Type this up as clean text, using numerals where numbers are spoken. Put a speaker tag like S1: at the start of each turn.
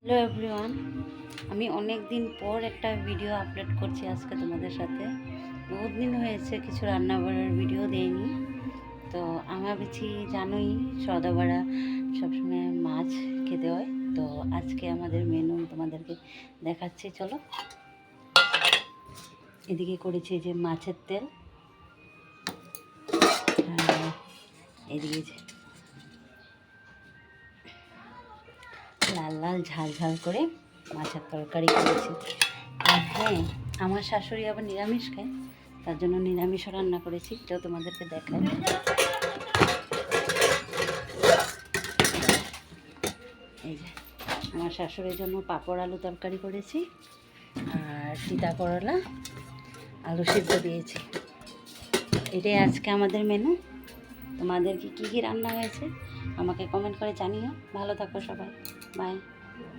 S1: Hello everyone, আমি অনেক দিন পর একটা ভিডিও আপলোড করছি আজকে তোমাদের সাথে। বহুত দিন হয়েছে কিছু রান্নাবাড়ার ভিডিও দেইনি। তো আমার বেশি জানোই সদাবাড়া সবসময় মাছ খেতে হয়। তো আজকে আমাদের মেনু তোমাদেরকে দেখাচ্ছি, চলো। এদিকে করেছি যে মাছের তেল, আর এদিকে লাল লাল ঝাল ঝাল করে মাছের তরকারি করেছি। আর হ্যাঁ, আমার শাশুড়ি আবার নিরামিষ খায়, তার জন্য নিরামিষও রান্না করেছি, এটাও তোমাদেরকে দেখায়। এই যে আমার শাশুড়ির জন্য পাঁপড় আলু তরকারি করেছি, আর তিতা করলা আলু সিদ্ধ দিয়েছি। এটাই আজকে আমাদের মেনু। তোমাদের কি কী রান্না হয়েছে আমাকে কমেন্ট করে জানিও। ভালো থাকো সবাই, বাই।